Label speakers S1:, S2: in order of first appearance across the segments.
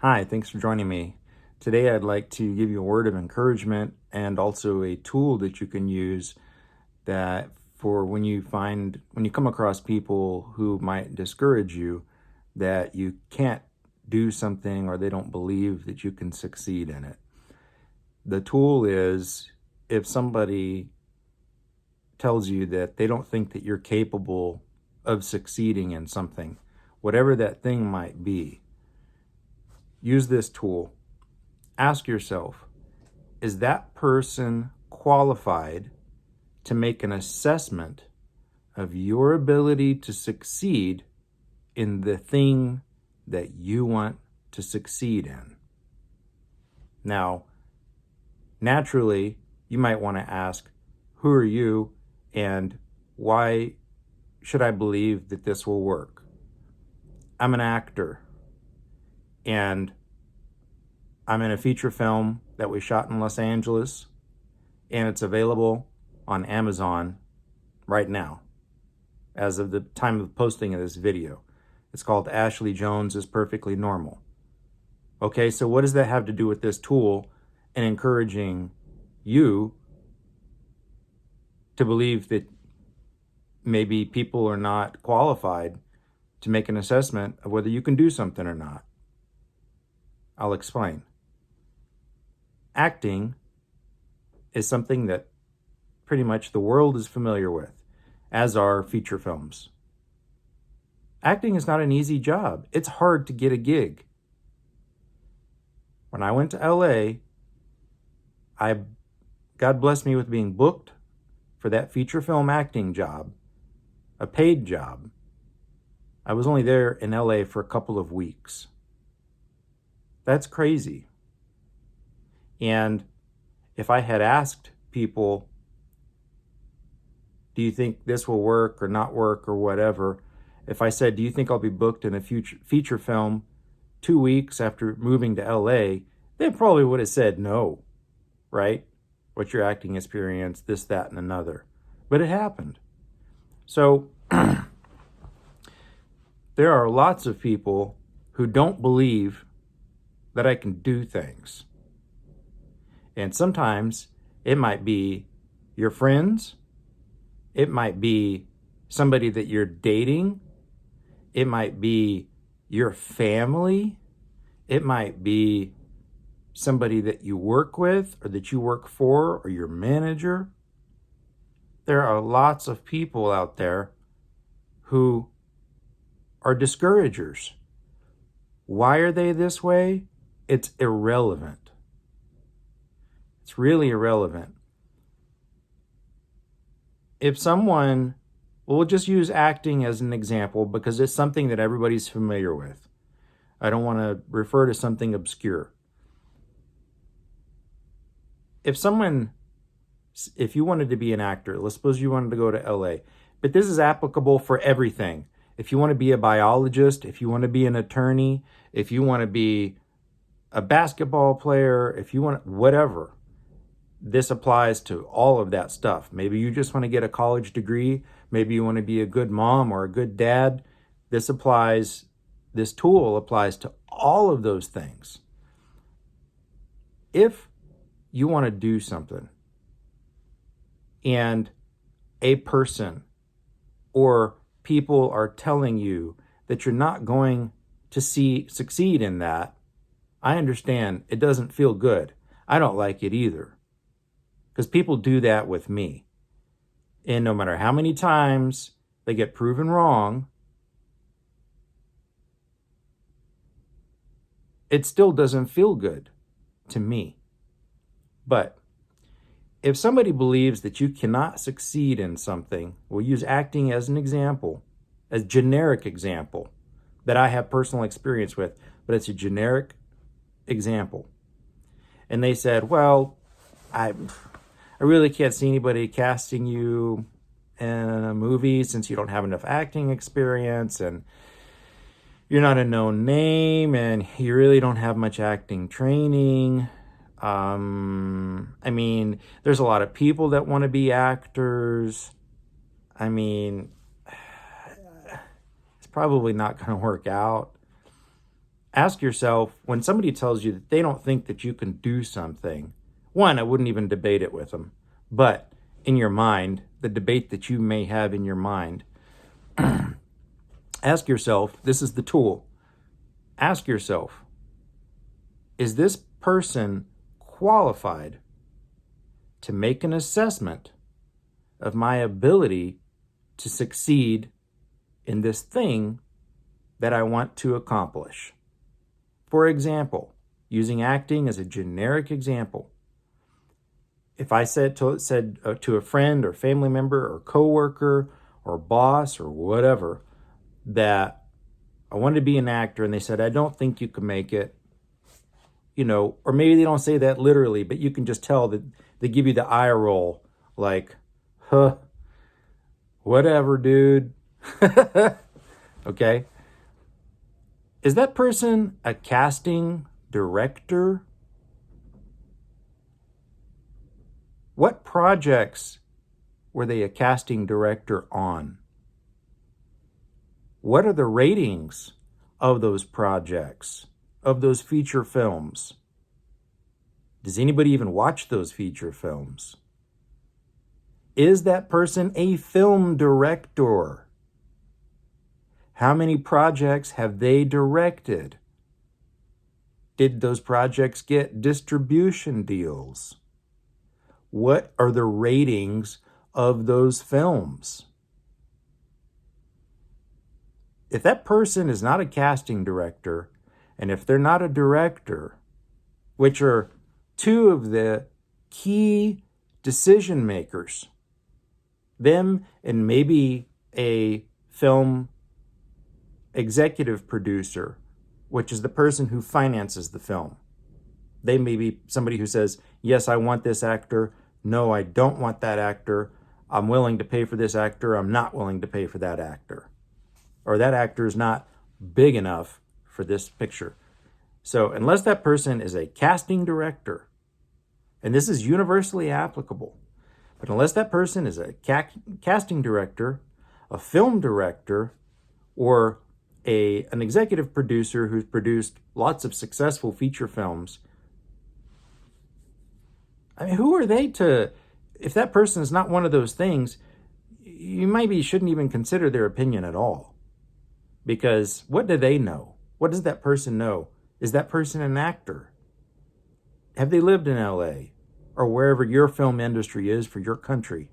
S1: Hi, thanks for joining me. Today I'd like to give you a word of encouragement and also a tool that you can use that for when you come across people who might discourage you that you can't do something or they don't believe that you can succeed in it. The tool is if somebody tells you that they don't think that you're capable of succeeding in something, whatever that thing might be, use this tool. Ask yourself, is that person qualified to make an assessment of your ability to succeed in the thing that you want to succeed in? Now, naturally, you might want to ask, who are you and why should I believe that this will work? I'm an actor and I'm in a feature film that we shot in Los Angeles, and it's available on Amazon right now, as of the time of posting of this video. It's called Ashley Jones is Perfectly Normal. Okay, so what does that have to do with this tool and encouraging you to believe that maybe people are not qualified to make an assessment of whether you can do something or not? I'll explain. Acting is something that pretty much the world is familiar with, as are feature films. Acting is not an easy job. It's hard to get a gig. When I went to LA, God blessed me with being booked for that feature film acting job, a paid job. I was only there in LA for a couple of weeks. That's crazy. And if I had asked people, do you think this will work or not work or whatever, if I said, do you think I'll be booked in a feature film 2 weeks after moving to LA, they probably would have said no, right? What's your acting experience, this, that, and another. But it happened. So there are lots of people who don't believe that I can do things. And sometimes it might be your friends, it might be somebody that you're dating, it might be your family, it might be somebody that you work with or that you work for or your manager. There are lots of people out there who are discouragers. Why are they this way? It's irrelevant. It's really irrelevant. If someone, we'll just use acting as an example because it's something that everybody's familiar with. I don't want to refer to something obscure. If you wanted to be an actor, let's suppose you wanted to go to LA, but this is applicable for everything. If you want to be a biologist, if you want to be an attorney, if you want to be a basketball player, if you want whatever, this applies to all of that stuff. Maybe you just want to get a college degree. Maybe you want to be a good mom or a good dad. This tool applies to all of those things. If you want to do something and a person or people are telling you that you're not going to succeed in that, I understand it doesn't feel good. I don't like it either. Because people do that with me. And no matter how many times they get proven wrong, it still doesn't feel good to me. But if somebody believes that you cannot succeed in something, we'll use acting as an example, as a generic example that I have personal experience with, but it's a generic example. And they said, well, I really can't see anybody casting you in a movie since you don't have enough acting experience and you're not a known name and you really don't have much acting training. I mean, there's a lot of people that want to be actors. I mean, it's probably not going to work out. Ask yourself, when somebody tells you that they don't think that you can do something, one, I wouldn't even debate it with them. But in your mind, the debate that you may have in your mind, ask yourself, this is the tool. Ask yourself, is this person qualified to make an assessment of my ability to succeed in this thing that I want to accomplish? For example, using acting as a generic example, if I said to a friend or family member or coworker or boss or whatever that I wanted to be an actor, and they said, I don't think you can make it, or maybe they don't say that literally, but you can just tell that they give you the eye roll, like, huh, whatever, dude. Okay? Is that person a casting director? What projects were they a casting director on? What are the ratings of those projects, of those feature films? Does anybody even watch those feature films? Is that person a film director? How many projects have they directed? Did those projects get distribution deals? What are the ratings of those films? If that person is not a casting director, and if they're not a director, which are two of the key decision makers, them and maybe a film executive producer, which is the person who finances the film. They may be somebody who says, yes, I want this actor. No, I don't want that actor. I'm willing to pay for this actor. I'm not willing to pay for that actor. Or that actor is not big enough for this picture. So unless that person is a casting director, and this is universally applicable, but unless that person is a casting director, a film director, or an executive producer who's produced lots of successful feature films, I mean, who are they to, if that person is not one of those things, you maybe shouldn't even consider their opinion at all. Because what do they know? What does that person know? Is that person an actor? Have they lived in LA or wherever your film industry is for your country?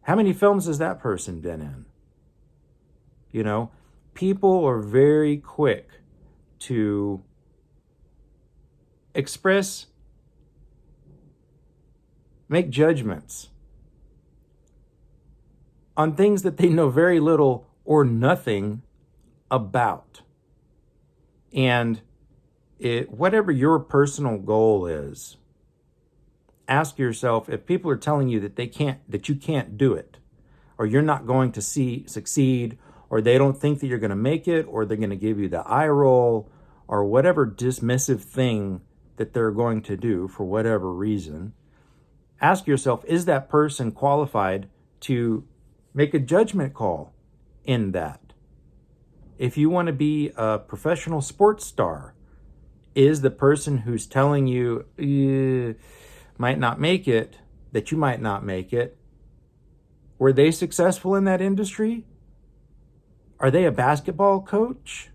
S1: How many films has that person been in? People are very quick to make judgments on things that they know very little or nothing about. And whatever your personal goal is, ask yourself, if people are telling you that you can't do it, or you're not going to succeed, or they don't think that you're going to make it, or they're going to give you the eye roll, or whatever dismissive thing that they're going to do for whatever reason, ask yourself, is that person qualified to make a judgment call in that? If you want to be a professional sports star, is the person who's telling you might not make it, that you might not make it, were they successful in that industry? Are they a basketball coach?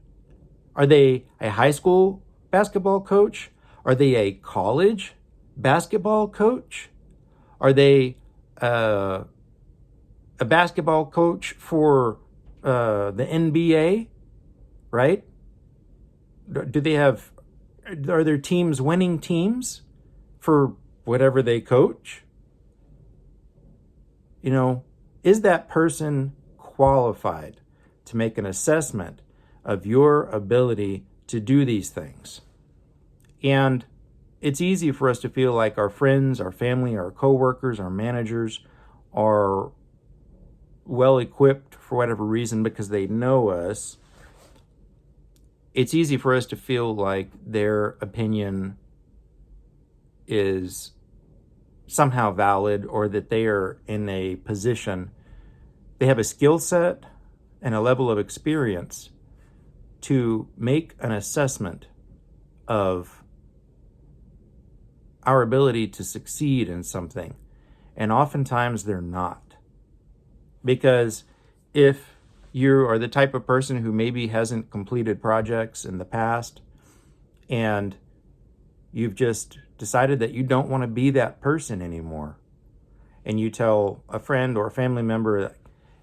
S1: Are they a high school basketball coach? Are they a college basketball coach? Are they a basketball coach for the NBA, right? Are their teams winning teams for whatever they coach? Is that person qualified to make an assessment of your ability to do these things? And it's easy for us to feel like our friends, our family, our coworkers, our managers are well equipped for whatever reason because they know us. It's easy for us to feel like their opinion is somehow valid, or that they are in a position, they have a skill set and a level of experience to make an assessment of our ability to succeed in something. And oftentimes they're not. Because if you are the type of person who maybe hasn't completed projects in the past and you've just decided that you don't want to be that person anymore, and you tell a friend or a family member,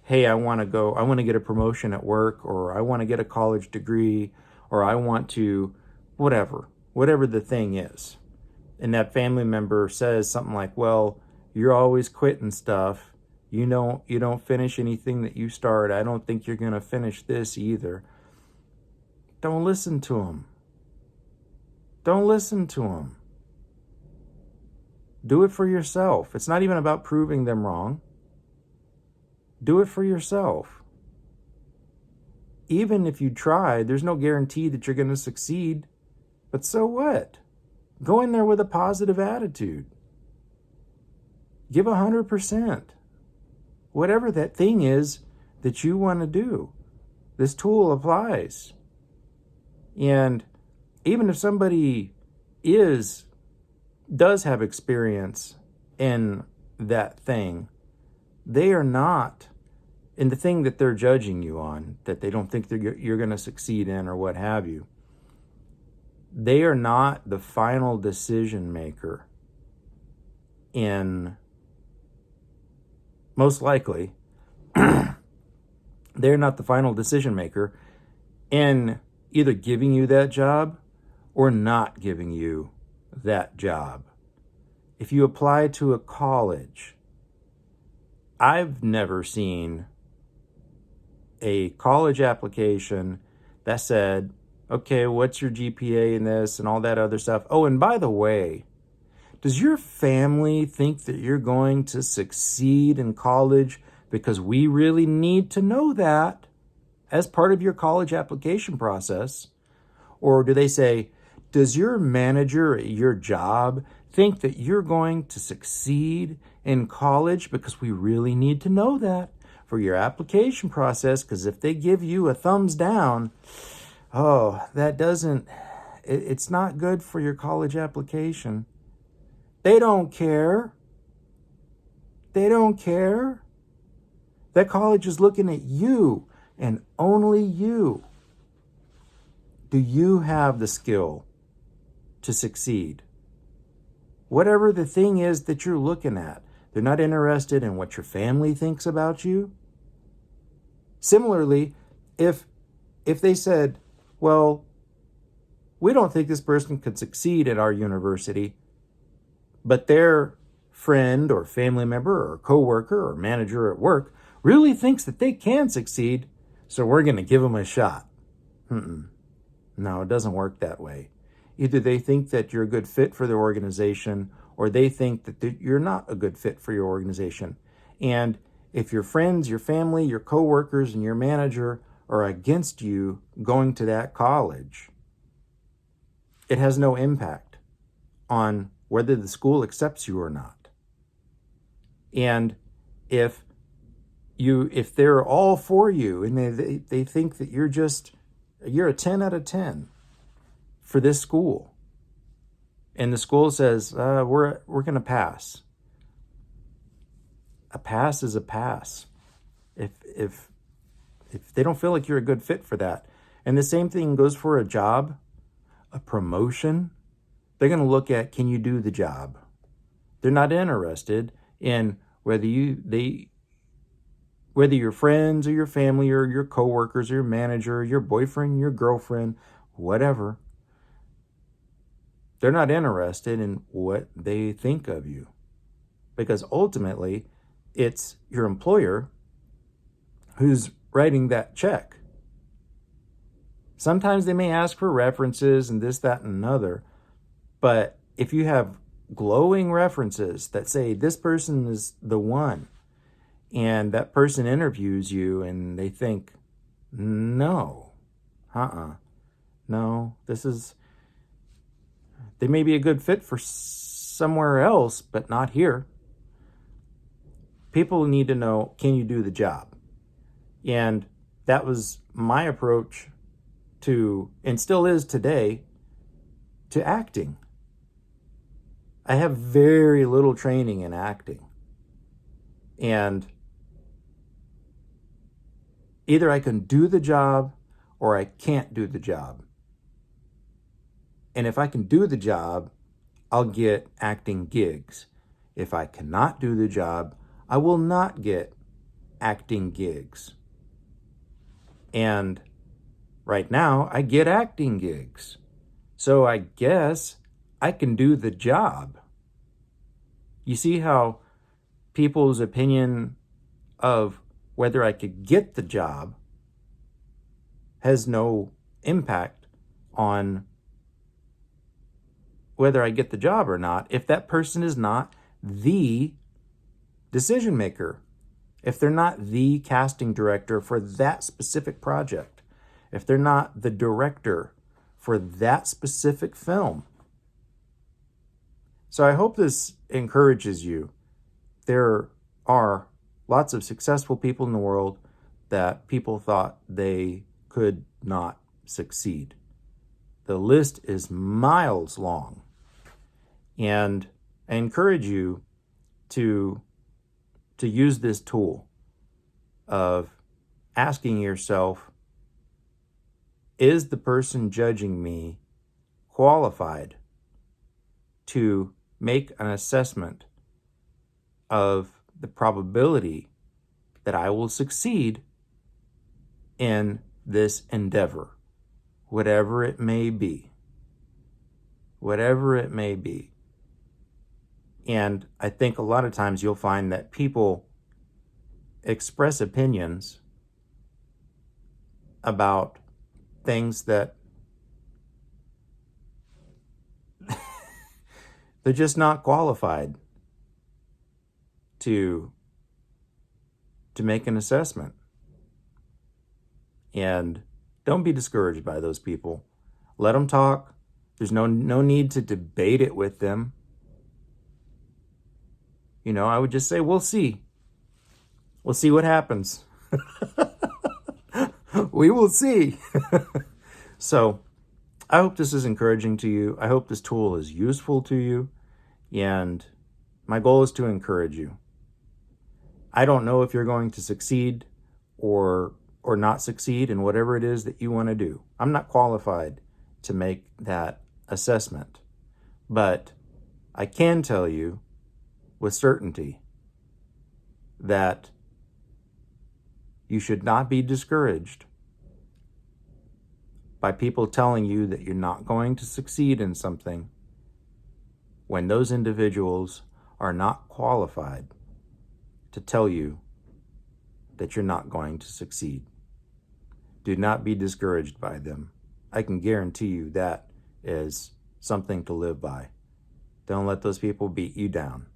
S1: hey, I want to get a promotion at work, or I want to get a college degree, or I want to, whatever the thing is. And that family member says something like, well, you're always quitting stuff. You don't finish anything that you start. I don't think you're going to finish this either. Don't listen to them. Don't listen to them. Do it for yourself. It's not even about proving them wrong. Do it for yourself. Even if you try, there's no guarantee that you're going to succeed. But so what? Go in there with a positive attitude. Give 100%. Whatever that thing is that you want to do, this tool applies. And even if somebody does have experience in that thing, they are not in the thing that they're judging you on, that they don't think that you're going to succeed in or what have you. They are not the final decision maker in, most likely, they're not the final decision maker in either giving you that job or not giving you that job. If you apply to a college, I've never seen a college application that said, okay, what's your GPA in this and all that other stuff. Oh, and by the way, does your family think that you're going to succeed in college? Because we really need to know that as part of your college application process. Or do they say, does your manager at your job think that you're going to succeed in college? Because we really need to know that for your application process. Because if they give you a thumbs down, it's not good for your college application. They don't care. They don't care. That college is looking at you and only you. Do you have the skill to succeed? Whatever the thing is that you're looking at, they're not interested in what your family thinks about you. Similarly, if they said, well, we don't think this person could succeed at our university, but their friend or family member or coworker or manager at work really thinks that they can succeed, so we're going to give them a shot. No, it doesn't work that way. Either they think that you're a good fit for their organization, or they think that you're not a good fit for your organization. And if your friends, your family, your coworkers, and your manager are against you going to that college, it has no impact on whether the school accepts you or not. And if they're all for you and they think that you're a 10 out of 10 for this school, and the school says, we're going to pass. A pass is a pass. If they don't feel like you're a good fit for that. And the same thing goes for a job, a promotion. They're going to look at, can you do the job? They're not interested in whether your friends or your family or your coworkers or your manager or your boyfriend, your girlfriend, whatever. They're not interested in what they think of you. Because ultimately, it's your employer who's writing that check. Sometimes they may ask for references and this, that, and another. But if you have glowing references that say this person is the one, and that person interviews you and they think, no, they may be a good fit for somewhere else, but not here. People need to know, can you do the job? And that was my approach to, and still is today, to acting. I have very little training in acting. And either I can do the job or I can't do the job. And if I can do the job, I'll get acting gigs. If I cannot do the job, I will not get acting gigs. And right now, I get acting gigs. So I guess I can do the job. You see how people's opinion of whether I could get the job has no impact on whether I get the job or not if that person is not the decision maker, if they're not the casting director for that specific project, if they're not the director for that specific film. So I hope this encourages you. There are lots of successful people in the world that people thought they could not succeed. The list is miles long. And I encourage you to use this tool of asking yourself, is the person judging me qualified to make an assessment of the probability that I will succeed in this endeavor, whatever it may be. Whatever it may be. And I think a lot of times you'll find that people express opinions about things that they're just not qualified to make an assessment. And don't be discouraged by those people. Let them talk. There's no need to debate it with them. You know, I would just say, we'll see. We'll see what happens. We will see. So I hope this is encouraging to you. I hope this tool is useful to you. And my goal is to encourage you. I don't know if you're going to succeed or not succeed in whatever it is that you want to do. I'm not qualified to make that assessment. But I can tell you with certainty that you should not be discouraged by people telling you that you're not going to succeed in something when those individuals are not qualified to tell you that you're not going to succeed. Do not be discouraged by them. I can guarantee you that is something to live by. Don't let those people beat you down.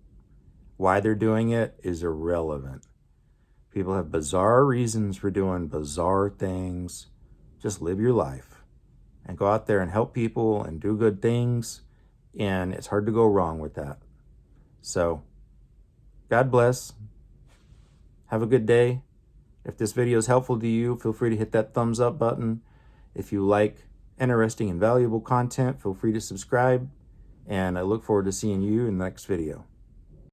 S1: Why they're doing it is irrelevant. People have bizarre reasons for doing bizarre things. Just live your life and go out there and help people and do good things. And it's hard to go wrong with that. So, God bless. Have a good day. If this video is helpful to you, feel free to hit that thumbs up button. If you like interesting and valuable content, feel free to subscribe. And I look forward to seeing you in the next video.